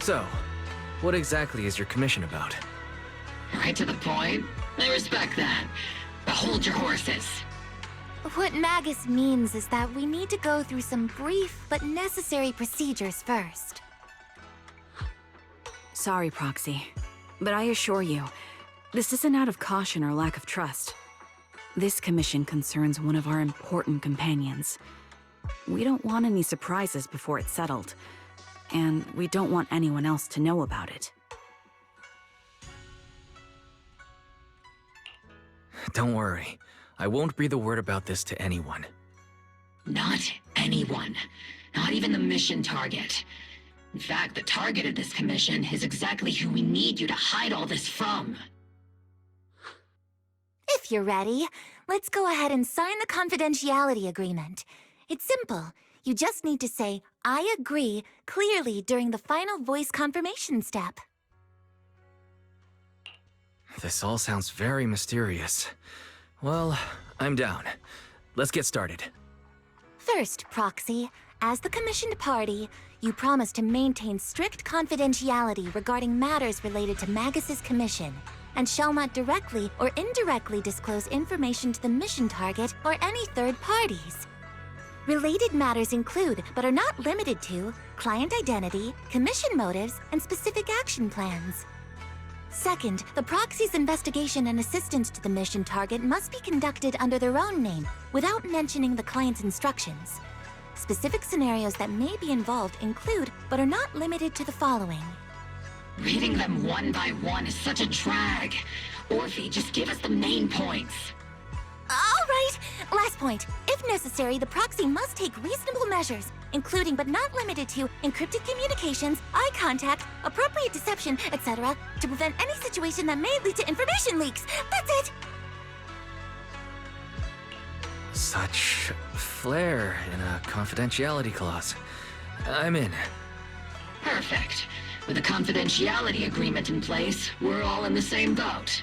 So, what exactly is your commission about? Right to the point. I respect that. But hold your horses. What Magus means is that we need to go through some brief but necessary procedures first. Sorry, Proxy, but I assure you, this isn't out of caution or lack of trust. This commission concerns one of our important companions. We don't want any surprises before it's settled, and we don't want anyone else to know about it. Don't worry. I won't breathe a word about this to anyone. Not anyone. Not even the mission target. In fact, the target of this commission is exactly who we need you to hide all this from. If you're ready, let's go ahead and sign the confidentiality agreement. It's simple. You just need to say, "I agree," clearly during the final voice confirmation step. This all sounds very mysterious. Well, I'm down. Let's get started. First, Proxy, as the commissioned party, you promise to maintain strict confidentiality regarding matters related to Magus's commission, and shall not directly or indirectly disclose information to the mission target or any third parties. Related matters include, but are not limited to, client identity, commission motives, and specific action plans. Second, the proxy's investigation and assistance to the mission target must be conducted under their own name, without mentioning the client's instructions. Specific scenarios that may be involved include, but are not limited to the following. Reading them one by one is such a drag. Orphe, just give us the main points. All right! Last point. If necessary, the proxy must take reasonable measures, including but not limited to encrypted communications, eye contact, appropriate deception, etc., to prevent any situation that may lead to information leaks. That's it! Such flair in a confidentiality clause. I'm in. Perfect. With a confidentiality agreement in place, we're all in the same boat.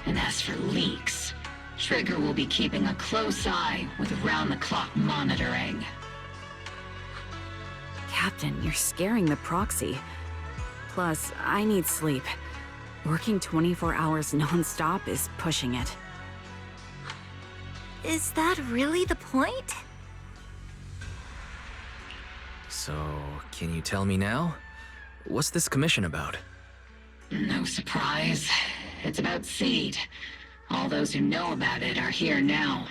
And as for leaks, Trigger will be keeping a close eye with round-the-clock monitoring. Captain, you're scaring the proxy. Plus, I need sleep. Working 24 hours non-stop is pushing it. Is that really the point? So, can you tell me now? What's this commission about? No surprise. It's about Seed. All those who know about it are here now.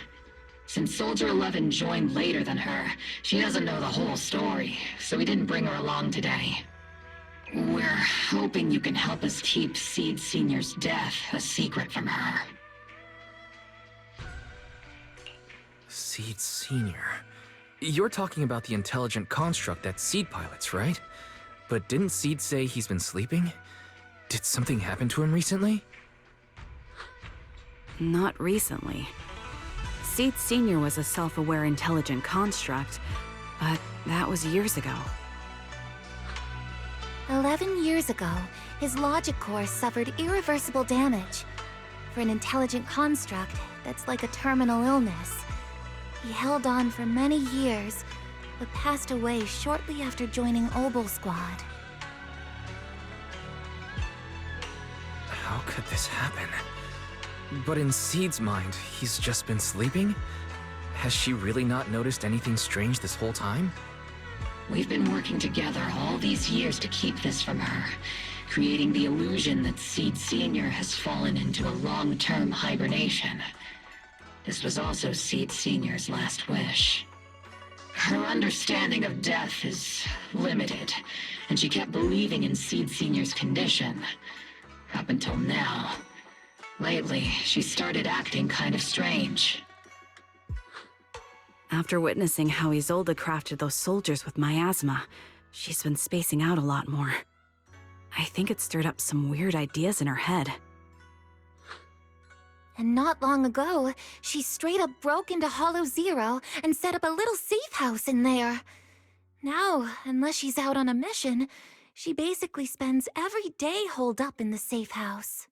Since Soldier 11 joined later than her, she doesn't know the whole story, so we didn't bring her along today. We're hoping you can help us keep Seed Senior's death a secret from her. Seed Senior. You're talking about the intelligent construct that Seed pilots, right? But didn't Seed say he's been sleeping? Did something happen to him recently? Not recently. Seed Senior was a self-aware intelligent construct, but that was years ago. 11 years ago, his logic core suffered irreversible damage. For an intelligent construct, that's like a terminal illness. He held on for many years, but passed away shortly after joining Obel Squad. How could this happen? But in Seed's mind, he's just been sleeping? Has she really not noticed anything strange this whole time? We've been working together all these years to keep this from her, creating the illusion that Seed Senior has fallen into a long-term hibernation. This was also Seed Senior's last wish. Her understanding of death is limited, and she kept believing in Seed Senior's condition. Up until now. Lately, she started acting kind of strange. After witnessing how Isolde crafted those soldiers with miasma, she's been spacing out a lot more. I think it stirred up some weird ideas in her head. And not long ago, she straight up broke into Hollow Zero and set up a little safe house in there. Now, unless she's out on a mission, she basically spends every day holed up in the safe house.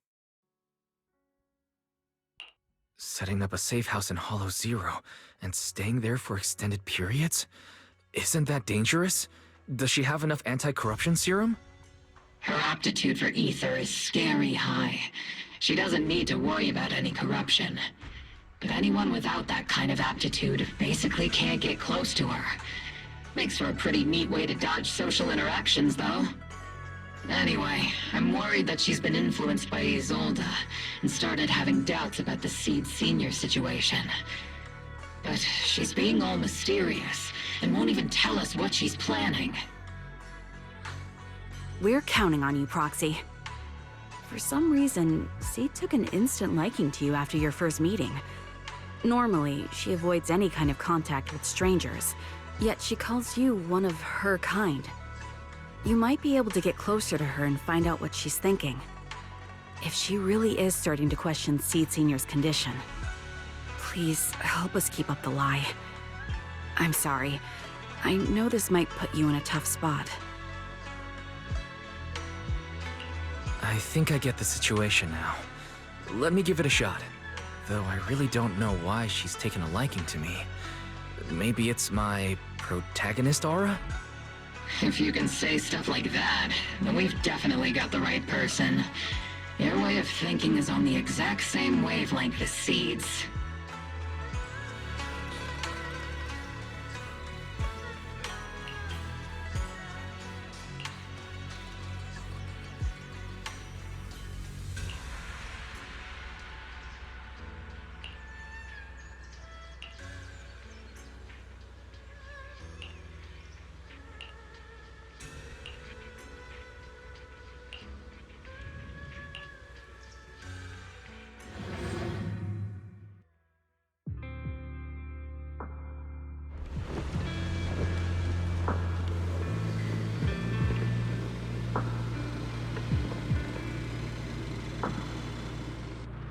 Setting up a safe house in Hollow Zero and staying there for extended periods? Isn't that dangerous? Does she have enough anti-corruption serum? Her aptitude for ether is scary high. She doesn't need to worry about any corruption. But anyone without that kind of aptitude basically can't get close to her. Makes for a pretty neat way to dodge social interactions, though. Anyway, I'm worried that she's been influenced by Isolde and started having doubts about the Seed Senior situation. But she's being all mysterious and won't even tell us what she's planning. We're counting on you, Proxy. For some reason, Seed took an instant liking to you after your first meeting. Normally, she avoids any kind of contact with strangers, yet she calls you one of her kind. You might be able to get closer to her and find out what she's thinking. If she really is starting to question Seed Senior's condition, please help us keep up the lie. I'm sorry. I know this might put you in a tough spot. I think I get the situation now. Let me give it a shot. Though I really don't know why she's taken a liking to me. Maybe it's my protagonist aura? If you can say stuff like that, then we've definitely got the right person. Your way of thinking is on the exact same wavelength as Seed's.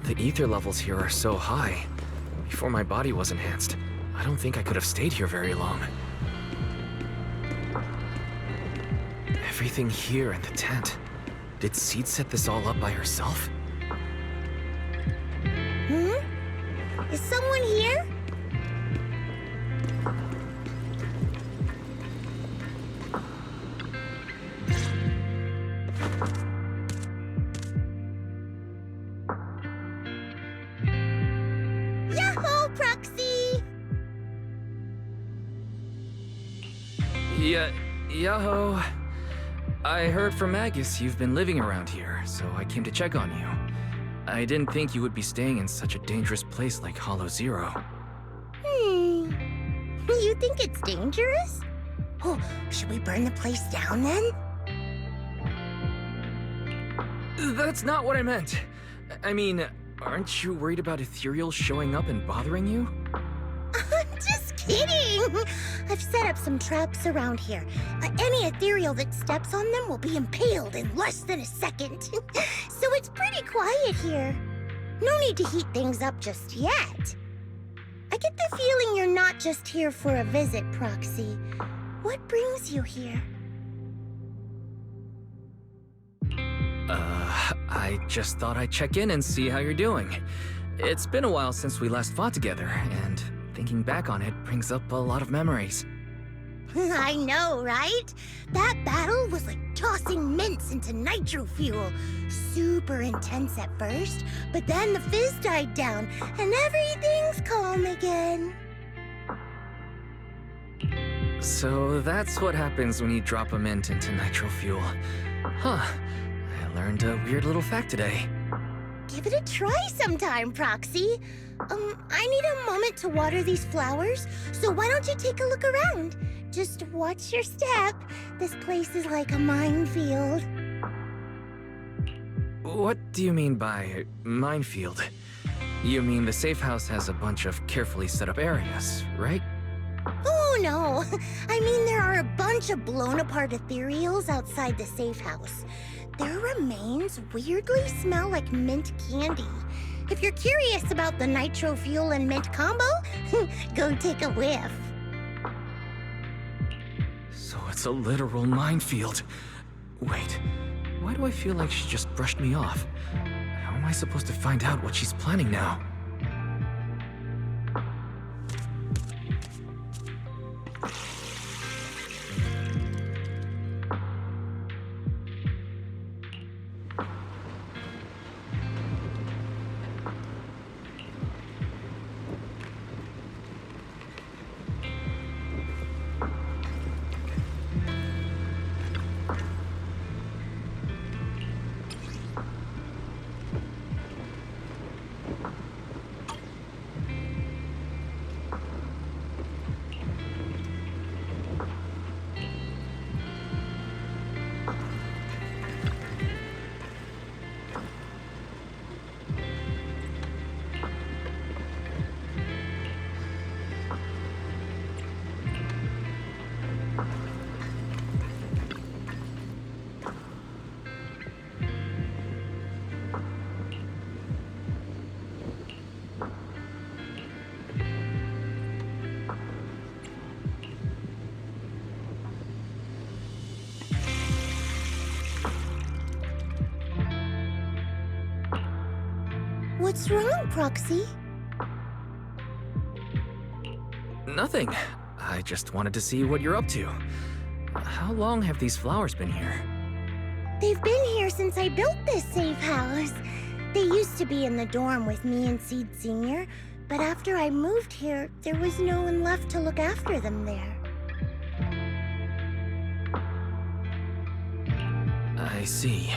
The ether levels here are so high. Before my body was enhanced, I don't think I could have stayed here very long. Everything here in the tent. Did Seed set this all up by herself? Is someone here? Yahoo, Proxy! Yaho. I heard from Agus you've been living around here, so I came to check on you. I didn't think you would be staying in such a dangerous place like Hollow Zero. You think it's dangerous? Oh, should we burn the place down then? That's not what I meant. I mean, aren't you worried about ethereals showing up and bothering you? I'm just kidding! I've set up some traps around here. Any ethereal that steps on them will be impaled in less than a second. So it's pretty quiet here. No need to heat things up just yet. I get the feeling you're not just here for a visit, Proxy. What brings you here? I just thought I'd check in and see how you're doing. It's been a while since we last fought together, and thinking back on it brings up a lot of memories. I know, right? That battle was like tossing mints into nitro fuel. Super intense at first, but then the fizz died down, and everything's calm again. So that's what happens when you drop a mint into nitro fuel. Huh. I learned a weird little fact today. Give it a try sometime, Proxy. I need a moment to water these flowers, so why don't you take a look around? Just watch your step. This place is like a minefield. What do you mean by minefield? You mean the safe house has a bunch of carefully set up areas, right? Oh, no. I mean, there are a bunch of blown-apart ethereals outside the safe house. Their remains weirdly smell like mint candy. If you're curious about the nitro fuel and mint combo, go take a whiff. So it's a literal minefield. Wait, why do I feel like she just brushed me off? How am I supposed to find out what she's planning now? What's wrong, Proxy? Nothing. I just wanted to see what you're up to. How long have these flowers been here? They've been here since I built this safe house. They used to be in the dorm with me and Seed Sr., but after I moved here, there was no one left to look after them there. I see.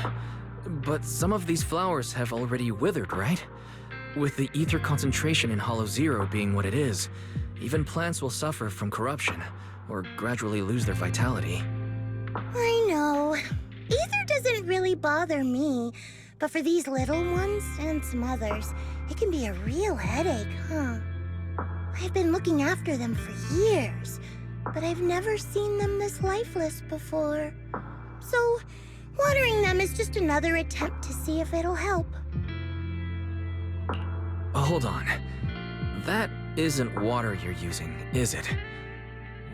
But some of these flowers have already withered, right? With the ether concentration in Hollow Zero being what it is, even plants will suffer from corruption, or gradually lose their vitality. I know. Ether doesn't really bother me, but for these little ones, and some others, it can be a real headache, huh? I've been looking after them for years, but I've never seen them this lifeless before. So, watering them is just another attempt to see if it'll help. Hold on. That isn't water you're using, is it?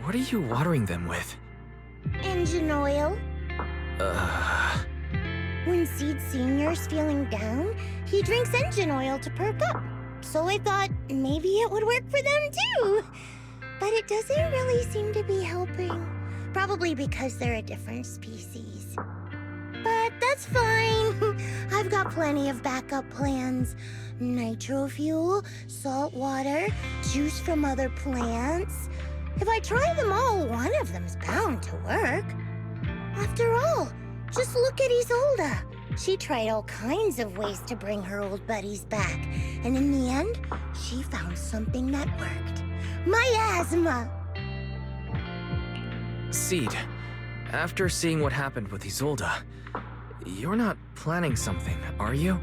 What are you watering them with? Engine oil. When Seed Senior's feeling down, he drinks engine oil to perk up. So I thought maybe it would work for them too. But it doesn't really seem to be helping. Probably because they're a different species. But that's fine. I've got plenty of backup plans. Nitro fuel, salt water, juice from other plants. If I try them all, one of them's bound to work. After all, just look at Isolda. She tried all kinds of ways to bring her old buddies back, and in the end, she found something that worked. Miasma! Seed, after seeing what happened with Isolda, you're not planning something, are you?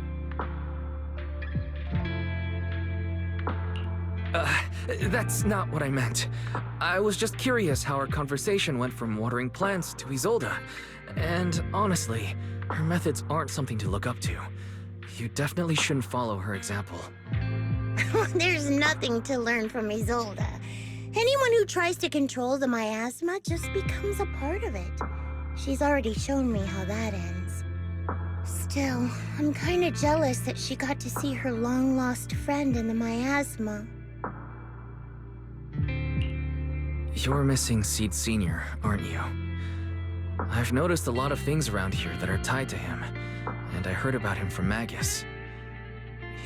That's not what I meant. I was just curious how our conversation went from watering plants to Isolda. And honestly, her methods aren't something to look up to. You definitely shouldn't follow her example. There's nothing to learn from Isolda. Anyone who tries to control the miasma just becomes a part of it. She's already shown me how that ends. Still, I'm kinda jealous that she got to see her long-lost friend in the miasma. You're missing Seed Sr., aren't you? I've noticed a lot of things around here that are tied to him, and I heard about him from Magus.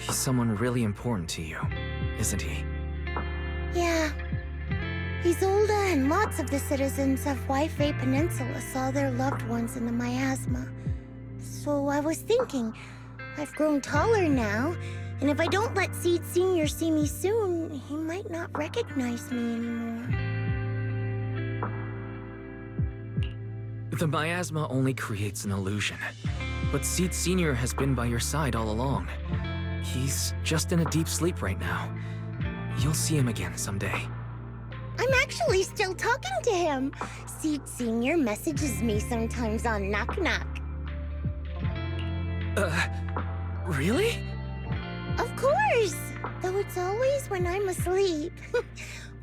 He's someone really important to you, isn't he? Yeah. Isolda and lots of the citizens of Wi-Fi Peninsula saw their loved ones in the miasma. So I was thinking, I've grown taller now, and if I don't let Seed Sr. see me soon, he might not recognize me anymore. The miasma only creates an illusion, but Seed Sr. has been by your side all along. He's just in a deep sleep right now. You'll see him again someday. I'm actually still talking to him. Seed Sr. messages me sometimes on Knock Knock. Really? Of course! Though it's always when I'm asleep.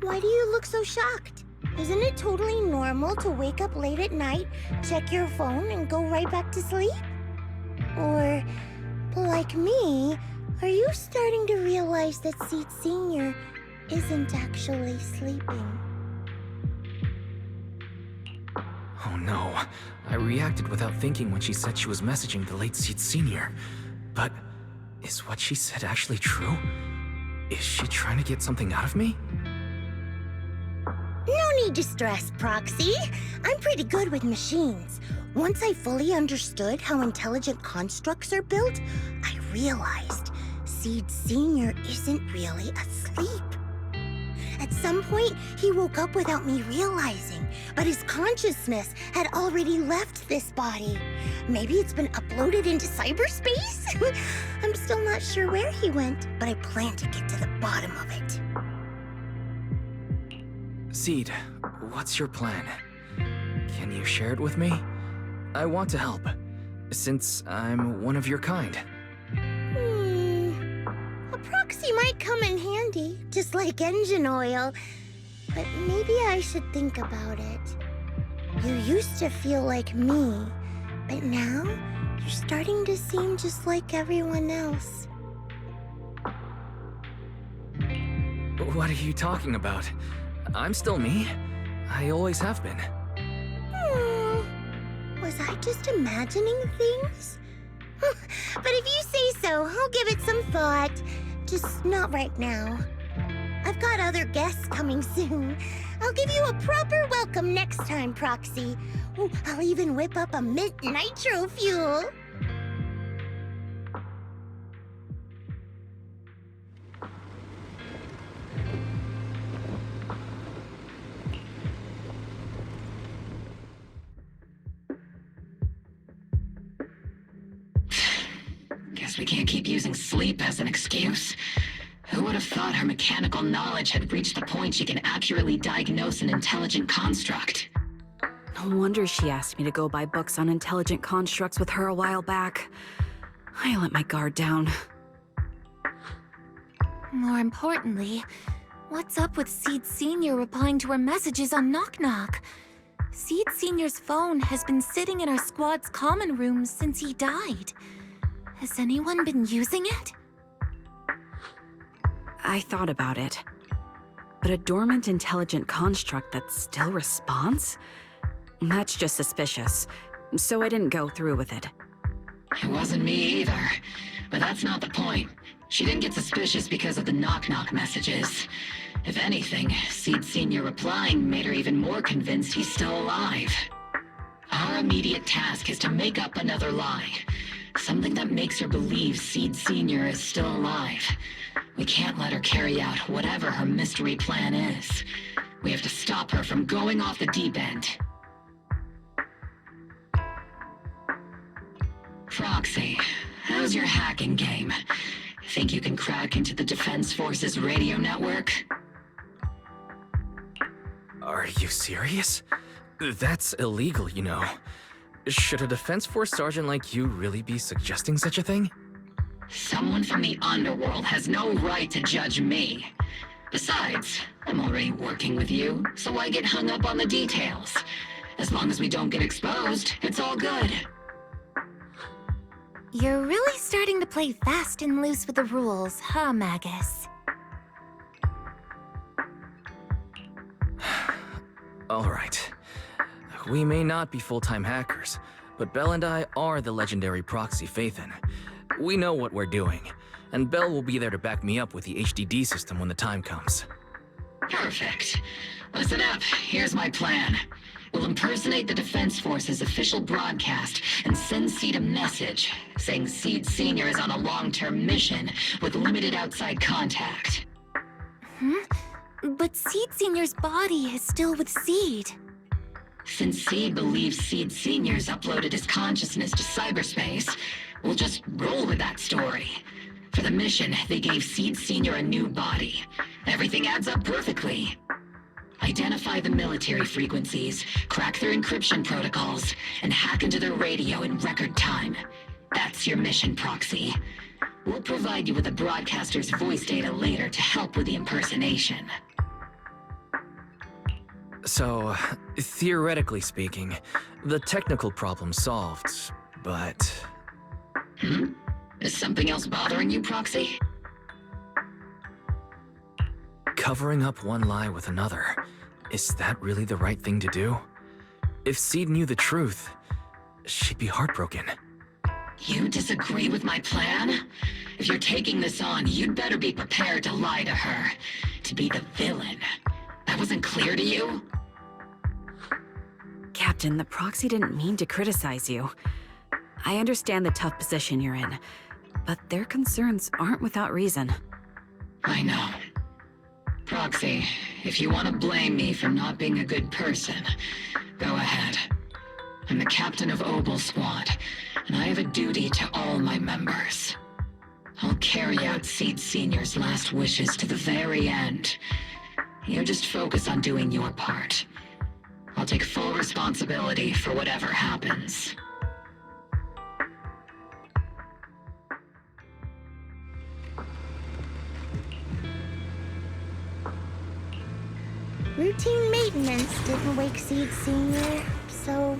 Why do you look so shocked? Isn't it totally normal to wake up late at night, check your phone, and go right back to sleep? Or, like me, are you starting to realize that Seed Sr. isn't actually sleeping? Oh no. I reacted without thinking when she said she was messaging the late Seed Sr. But is what she said actually true? Is she trying to get something out of me? No need to stress, Proxy. I'm pretty good with machines. Once I fully understood how intelligent constructs are built, I realized Seed Sr. isn't really asleep. At some point, he woke up without me realizing, but his consciousness had already left this body. Maybe it's been uploaded into cyberspace? I'm still not sure where he went, but I plan to get to the bottom of it. Seed, what's your plan? Can you share it with me? I want to help, since I'm one of your kind. A proxy might come in handy, just like engine oil. But maybe I should think about it. You used to feel like me, but now you're starting to seem just like everyone else. What are you talking about? I'm still me. I always have been. Was I just imagining things? But if you say so, I'll give it some thought. Just not right now. I've got other guests coming soon. I'll give you a proper welcome next time, Proxy. Ooh, I'll even whip up a mint nitro fuel. Guess we can't keep using sleep as an excuse. Who would have thought her mechanical knowledge had reached the point she can accurately diagnose an intelligent construct? No wonder she asked me to go buy books on intelligent constructs with her a while back. I let my guard down. More importantly, what's up with Seed Sr. replying to her messages on Knock Knock? Seed Sr.'s phone has been sitting in our squad's common room since he died. Has anyone been using it? I thought about it. But a dormant intelligent construct that still responds? That's just suspicious. So I didn't go through with it. It wasn't me either. But that's not the point. She didn't get suspicious because of the knock-knock messages. If anything, Seed Sr. replying made her even more convinced he's still alive. Our immediate task is to make up another lie. Something that makes her believe Seed Sr. is still alive. We can't let her carry out whatever her mystery plan is. We have to stop her from going off the deep end. Proxy, how's your hacking game? Think you can crack into the Defense Force's radio network? Are you serious? That's illegal, you know. Should a Defense Force sergeant like you really be suggesting such a thing? Someone from the underworld has no right to judge me. Besides, I'm already working with you, so why get hung up on the details? As long as we don't get exposed, it's all good. You're really starting to play fast and loose with the rules, huh, Magus? All right. We may not be full-time hackers, but Belle and I are the legendary Proxy Phaethon. We know what we're doing, and Belle will be there to back me up with the HDD system when the time comes. Perfect. Listen up, here's my plan. We'll impersonate the Defense Force's official broadcast and send Seed a message saying Seed Sr. is on a long-term mission with limited outside contact. But Seed Sr.'s body is still with Seed. Since Seed believes Seed Sr.'s uploaded his consciousness to cyberspace, we'll just roll with that story. For the mission, they gave Seed Sr. a new body. Everything adds up perfectly. Identify the military frequencies, crack their encryption protocols, and hack into their radio in record time. That's your mission, Proxy. We'll provide you with the broadcaster's voice data later to help with the impersonation. So, theoretically speaking, the technical problem's solved, but... Is something else bothering you, Proxy? Covering up one lie with another, is that really the right thing to do? If Seed knew the truth, she'd be heartbroken. You disagree with my plan? If you're taking this on, you'd better be prepared to lie to her. To be the villain. That wasn't clear to you? Captain, the Proxy didn't mean to criticize you. I understand the tough position you're in, but their concerns aren't without reason. I know. Proxy, if you want to blame me for not being a good person, go ahead. I'm the captain of Obel Squad, and I have a duty to all my members. I'll carry out Seed Sr.'s last wishes to the very end. You just focus on doing your part. I'll take full responsibility for whatever happens. Routine maintenance didn't wake Seed Sr., so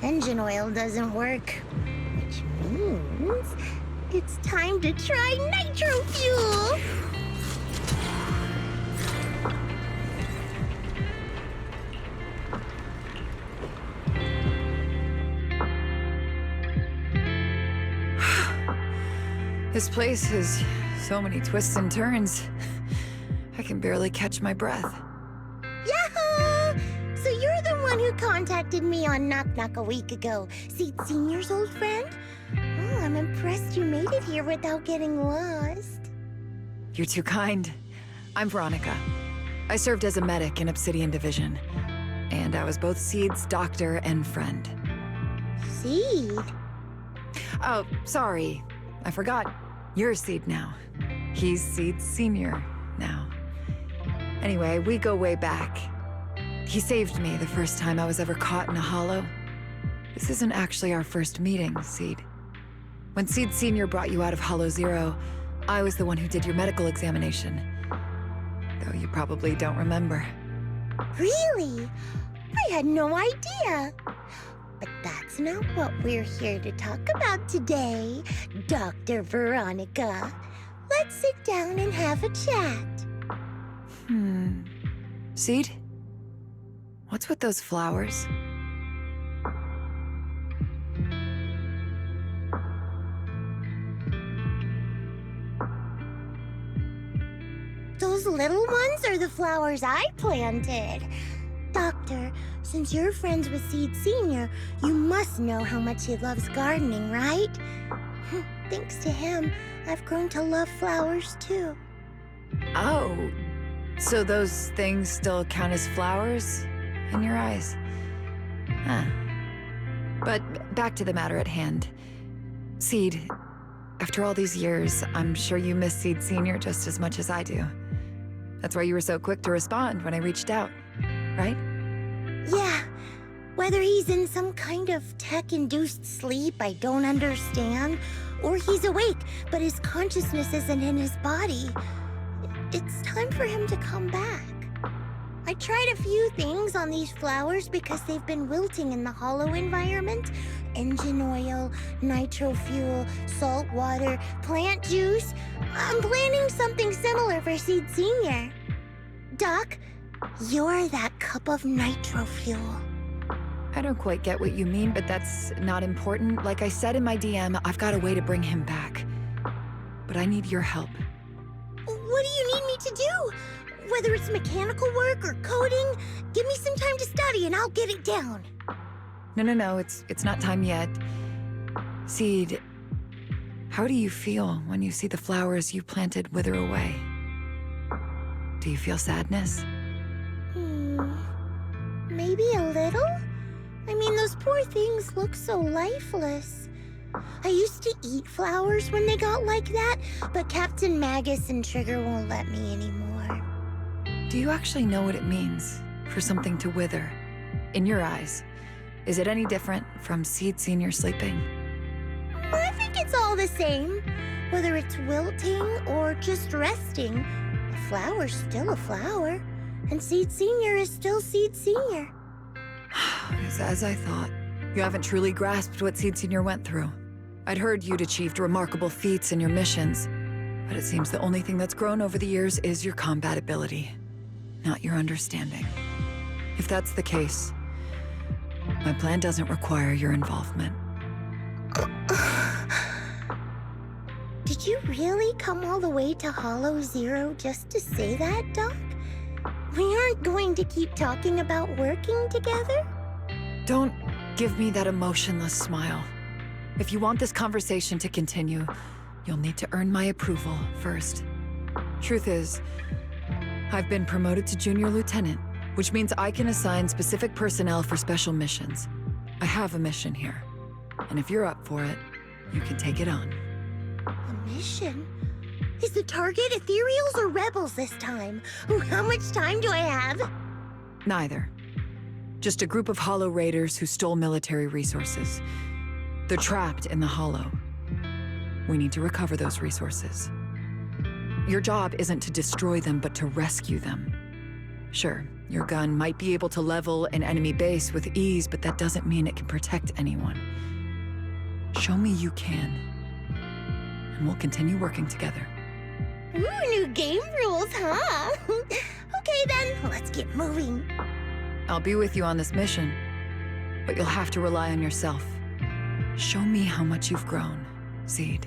engine oil doesn't work. Which means it's time to try nitro fuel! This place has so many twists and turns. I can barely catch my breath. Yahoo! So you're the one who contacted me on Knock Knock a week ago, Seed Senior's old friend? Oh, I'm impressed you made it here without getting lost. You're too kind. I'm Veronica. I served as a medic in Obsidian Division. And I was both Seed's doctor and friend. Seed? Oh, sorry. I forgot. You're Seed now. He's Seed Senior now. Anyway, we go way back. He saved me the first time I was ever caught in a hollow. This isn't actually our first meeting, Seed. When Seed Senior brought you out of Hollow Zero, I was the one who did your medical examination. Though you probably don't remember. Really? I had no idea. But that's not what we're here to talk about today, Dr. Veronica. Let's sit down and have a chat. Seed? What's with those flowers? Those little ones are the flowers I planted. Doctor, since you're friends with Seed Senior, you must know how much he loves gardening, right? Thanks to him, I've grown to love flowers too. Oh, so those things still count as flowers in your eyes? Huh. But back to the matter at hand. Seed, after all these years, I'm sure you miss Seed Senior just as much as I do. That's why you were so quick to respond when I reached out, right? Yeah. Whether he's in some kind of tech-induced sleep I don't understand, or he's awake, but his consciousness isn't in his body, it's time for him to come back. I tried a few things on these flowers because they've been wilting in the hollow environment. Engine oil, nitro fuel, salt water, plant juice. I'm planning something similar for Seed Senior. Doc, you're that cup of nitro fuel. I don't quite get what you mean, but that's not important. Like I said in my DM, I've got a way to bring him back. But I need your help. What do you need me to do? Whether it's mechanical work or coding, give me some time to study and I'll get it down. No, it's not time yet. Seed, how do you feel when you see the flowers you planted wither away? Do you feel sadness? Maybe a little? I mean, those poor things look so lifeless. I used to eat flowers when they got like that, but Captain Magus and Trigger won't let me anymore. Do you actually know what it means for something to wither? In your eyes, is it any different from Seed Senior sleeping? I think it's all the same. Whether it's wilting or just resting, a flower's still a flower, and Seed Senior is still Seed Senior. It's as I thought. You haven't truly grasped what Seed Senior went through. I'd heard you'd achieved remarkable feats in your missions, but it seems the only thing that's grown over the years is your combat ability, not your understanding. If that's the case, my plan doesn't require your involvement. Did you really come all the way to Hollow Zero just to say that, Doc? We aren't going to keep talking about working together? Don't give me that emotionless smile. If you want this conversation to continue, you'll need to earn my approval first. Truth is, I've been promoted to Junior Lieutenant, which means I can assign specific personnel for special missions. I have a mission here, and if you're up for it, you can take it on. A mission? Is the target Ethereals or Rebels this time? How much time do I have? Neither. Just a group of Hollow Raiders who stole military resources. They're trapped in the Hollow. We need to recover those resources. Your job isn't to destroy them, but to rescue them. Sure, your gun might be able to level an enemy base with ease, but that doesn't mean it can protect anyone. Show me you can, and we'll continue working together. Ooh, new game rules, huh? Okay then, let's get moving. I'll be with you on this mission, but you'll have to rely on yourself. Show me how much you've grown, Seed.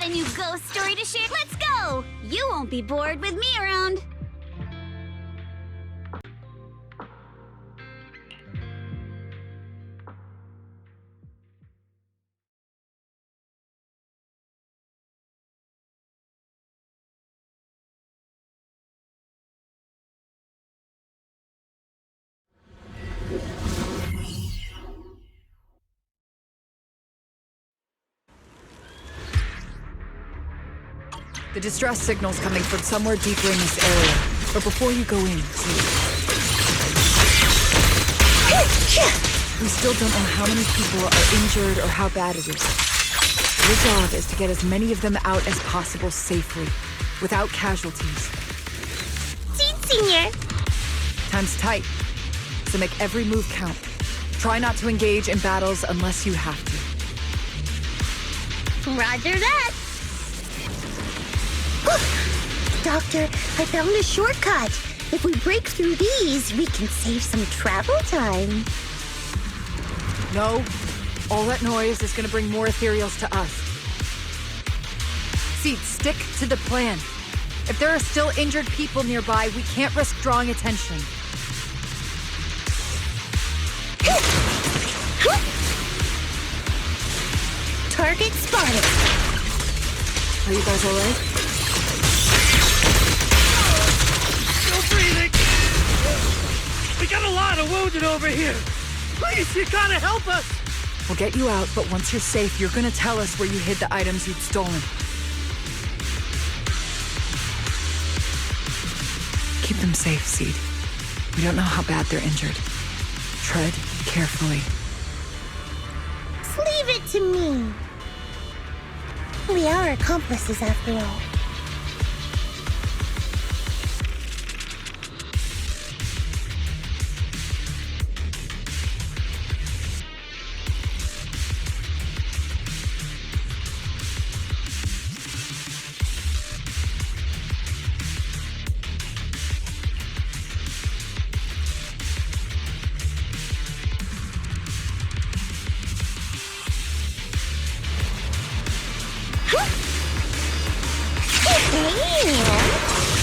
Got a new ghost story to share? Let's go! You won't be bored with me around. The distress signal's coming from somewhere deeper in this area. But before you go in, we still don't know how many people are injured or how bad it is. Your job is to get as many of them out as possible safely, without casualties. Seed Senior! Time's tight, so make every move count. Try not to engage in battles unless you have to. Roger that! Doctor, I found a shortcut. If we break through these, we can save some travel time. No, all that noise is gonna bring more ethereals to us. Seed, stick to the plan. If there are still injured people nearby, we can't risk drawing attention. Target spotted. Are you guys alright? Still breathing! We got a lot of wounded over here! Please, you gotta help us! We'll get you out, but once you're safe, you're gonna tell us where you hid the items you'd stolen. Keep them safe, Seed. We don't know how bad they're injured. Tread carefully. Leave it to me. We are accomplices after all.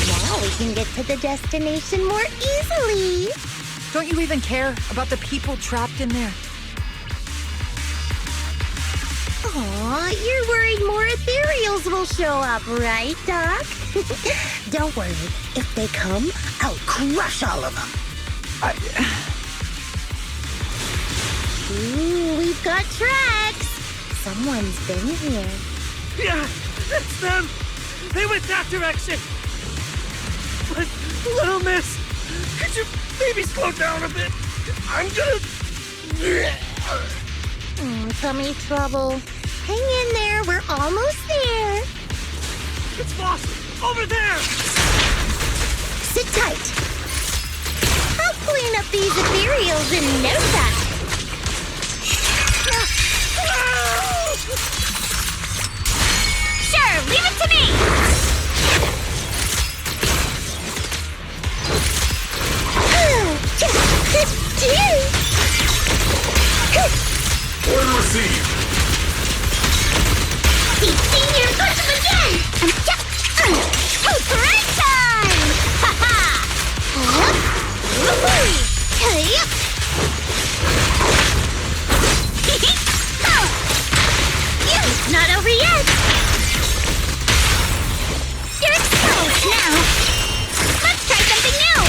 Now we can get to the destination more easily. Don't you even care about the people trapped in there? Aw, you're worried more ethereals will show up, right, Doc? Don't worry. If they come, I'll crush all of them. Ooh, we've got tracks. Someone's been here. Yeah, it's them! They went that direction! But, little miss, could you maybe slow down a bit? I'm gonna... Tummy trouble. Hang in there, we're almost there. It's Boss! Over there! Sit tight. I'll clean up these ethereals in no time. Sure, leave it to me! Order received. Senior, punch him again! Parade time! Ha-ha! It's not over yet! You're exposed now! Let's try something new!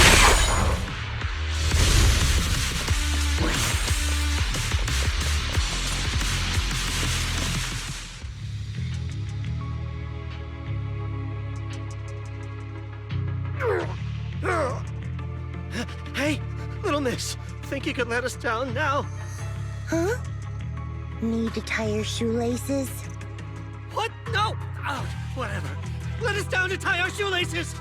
Hey, little miss, think you could let us down now? Huh? Need to tie your shoelaces? What? No! Oh, whatever. Let us down to tie our shoelaces!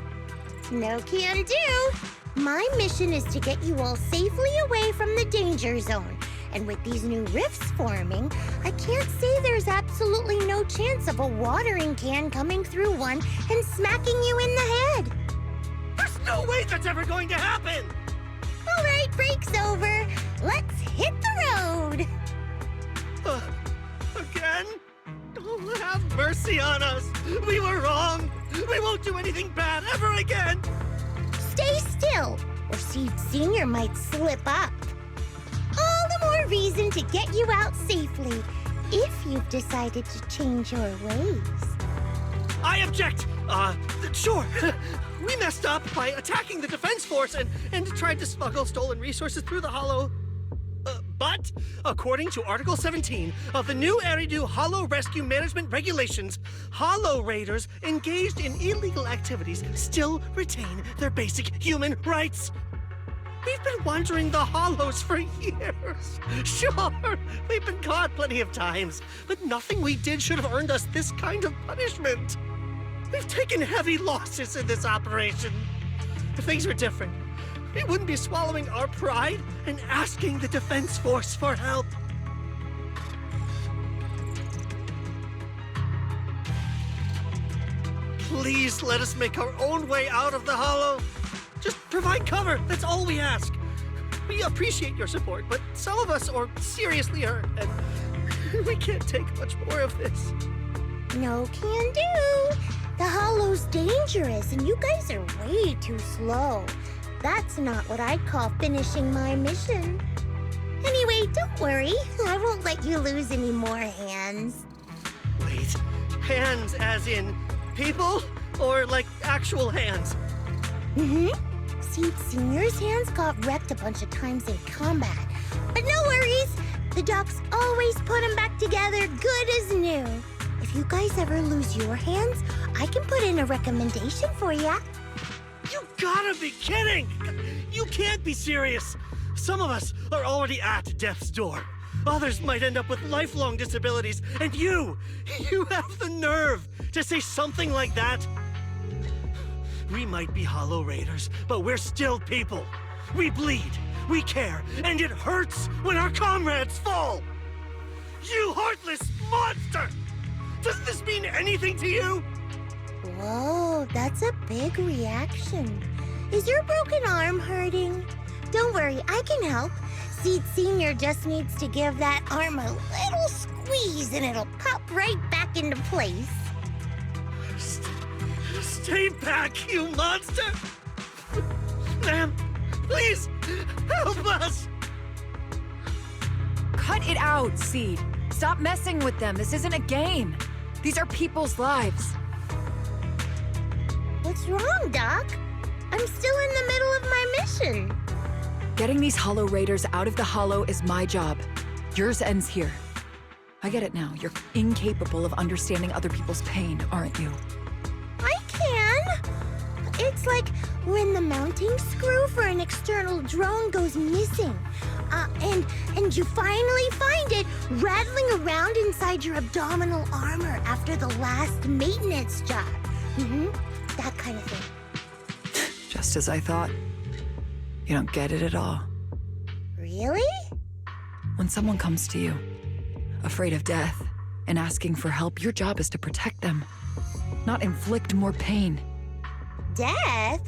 No can do. My mission is to get you all safely away from the danger zone. And with these new rifts forming, I can't say there's absolutely no chance of a watering can coming through one and smacking you in the head. There's no way that's ever going to happen! All right, break's over. Let's hit the road. Again? Oh, have mercy! mercy on us! We were wrong! We won't do anything bad ever again! Stay still, or Seed Senior might slip up. All the more reason to get you out safely, if you've decided to change your ways. I object! Sure. We messed up by attacking the defense force and tried to smuggle stolen resources through the Hollow. But, according to Article 17 of the new Eridu Hollow Rescue Management Regulations, Hollow Raiders engaged in illegal activities still retain their basic human rights. We've been wandering the Hollows for years. Sure, we've been caught plenty of times, but nothing we did should have earned us this kind of punishment. We've taken heavy losses in this operation. If things were different, we wouldn't be swallowing our pride and asking the Defense Force for help. Please let us make our own way out of the Hollow. Just provide cover, that's all we ask. We appreciate your support, but some of us are seriously hurt, and we can't take much more of this. No can do. The Hollow's dangerous, and you guys are way too slow. That's not what I'd call finishing my mission. Anyway, don't worry. I won't let you lose any more hands. Wait, hands as in people? Or like actual hands? Mm-hmm. Seed Senior's hands got wrecked a bunch of times in combat. But no worries. The docs always put them back together good as new. If you guys ever lose your hands, I can put in a recommendation for ya. You gotta be kidding! You can't be serious! Some of us are already at death's door. Others might end up with lifelong disabilities, and you have the nerve to say something like that? We might be Hollow Raiders, but we're still people. We bleed, we care, and it hurts when our comrades fall! You heartless monster! Does this mean anything to you? Whoa, that's a big reaction. Is your broken arm hurting? Don't worry, I can help. Seed Senior just needs to give that arm a little squeeze and it'll pop right back into place. Stay back, you monster! Ma'am, please, help us! Cut it out, Seed. Stop messing with them. This isn't a game. These are people's lives. What's wrong, Doc? I'm still in the middle of my mission. Getting these Hollow Raiders out of the Hollow is my job. Yours ends here. I get it now. You're incapable of understanding other people's pain, aren't you? I can. It's like when the mounting screw for an external drone goes missing. And you finally find it rattling around inside your abdominal armor after the last maintenance job. Mm-hmm. That kind of thing. Just as I thought. You don't get it at all. Really? When someone comes to you, afraid of death, and asking for help, your job is to protect them, not inflict more pain. Death?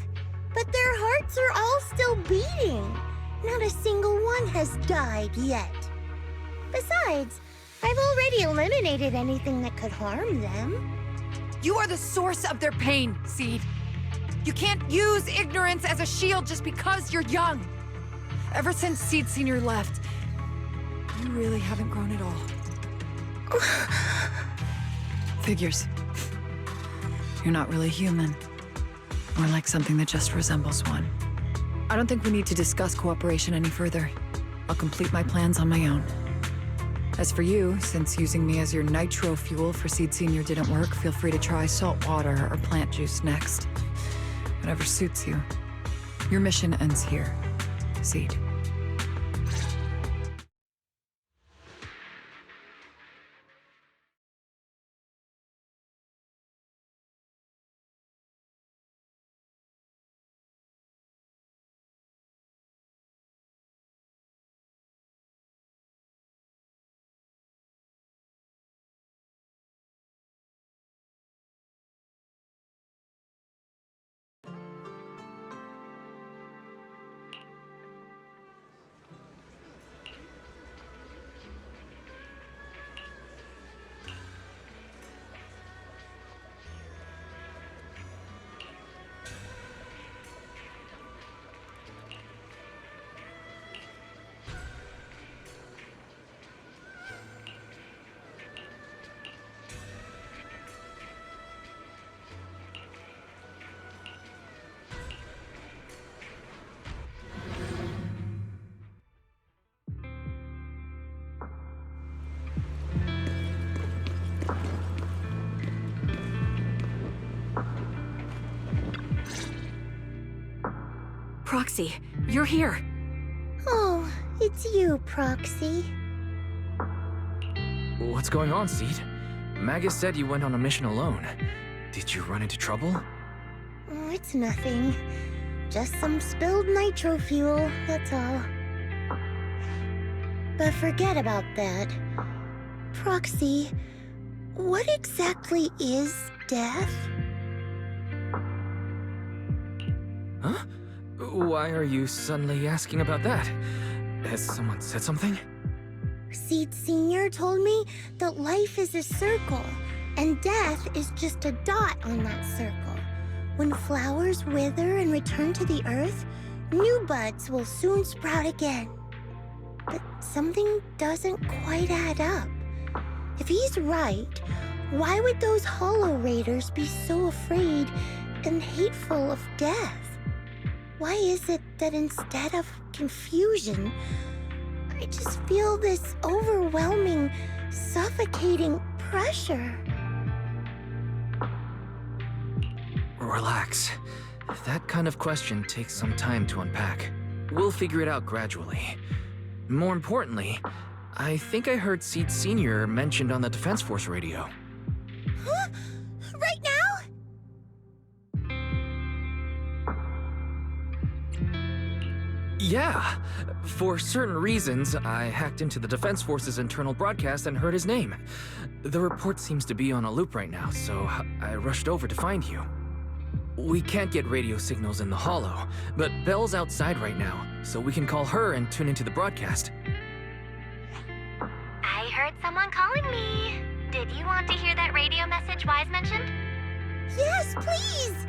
But their hearts are all still beating. Not a single one has died yet. Besides, I've already eliminated anything that could harm them. You are the source of their pain, Seed. You can't use ignorance as a shield just because you're young. Ever since Seed Senior left, you really haven't grown at all. Figures. You're not really human. More like something that just resembles one. I don't think we need to discuss cooperation any further. I'll complete my plans on my own. As for you, since using me as your nitro fuel for Seed Senior didn't work, feel free to try salt water or plant juice next. Whatever suits you. Your mission ends here, Seed. Proxy, you're here. Oh, it's you, Proxy. What's going on, Seed? Magus said you went on a mission alone. Did you run into trouble? Oh, it's nothing. Just some spilled nitro fuel, that's all. But forget about that. Proxy, what exactly is death? Huh? Why are you suddenly asking about that? Has someone said something? Seed Senior told me that life is a circle, and death is just a dot on that circle. When flowers wither and return to the earth, new buds will soon sprout again. But something doesn't quite add up. If he's right, why would those Hollow Raiders be so afraid and hateful of death? Why is it that instead of confusion, I just feel this overwhelming, suffocating pressure? Relax. That kind of question takes some time to unpack. We'll figure it out gradually. More importantly, I think I heard Seed Senior mentioned on the Defense Force radio. Huh? Right now? Yeah. For certain reasons, I hacked into the Defense Force's internal broadcast and heard his name. The report seems to be on a loop right now, so I rushed over to find you. We can't get radio signals in the Hollow, but Belle's outside right now, so we can call her and tune into the broadcast. I heard someone calling me. Did you want to hear that radio message Wise mentioned? Yes, please!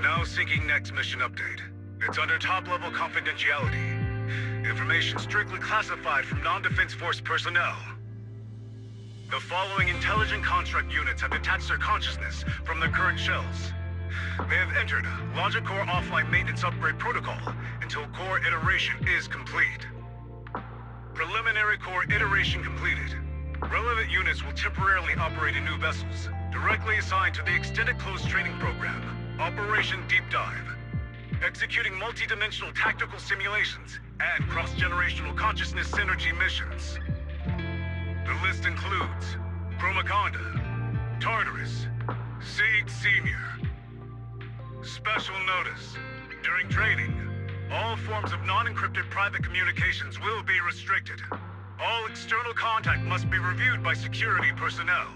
Now syncing next mission update. It's under top-level confidentiality. Information strictly classified from non-Defense Force personnel. The following intelligent construct units have detached their consciousness from their current shells. They have entered Logic Core offline maintenance upgrade protocol until core iteration is complete. Preliminary core iteration completed. Relevant units will temporarily operate in new vessels, directly assigned to the extended closed training program, Operation Deep Dive. Executing multi-dimensional tactical simulations and cross-generational consciousness synergy missions. The list includes Chromaconda, Tartarus, Seed Senior. Special notice. During training, all forms of non-encrypted private communications will be restricted. All external contact must be reviewed by security personnel.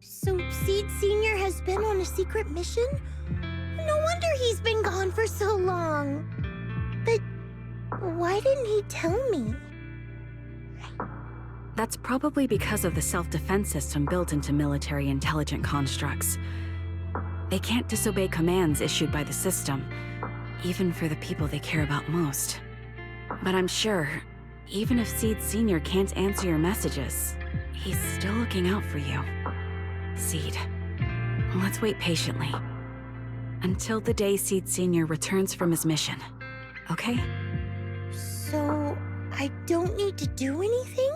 So Seed Senior has been on a secret mission? No wonder he's been gone for so long. But why didn't he tell me? That's probably because of the self-defense system built into military intelligent constructs. They can't disobey commands issued by the system, even for the people they care about most. But I'm sure, even if Seed Senior can't answer your messages, he's still looking out for you. Seed, let's wait patiently. Until the day Seed Senior returns from his mission, okay? So I don't need to do anything?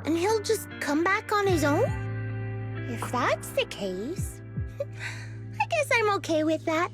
And he'll just come back on his own? If that's the case, I guess I'm okay with that.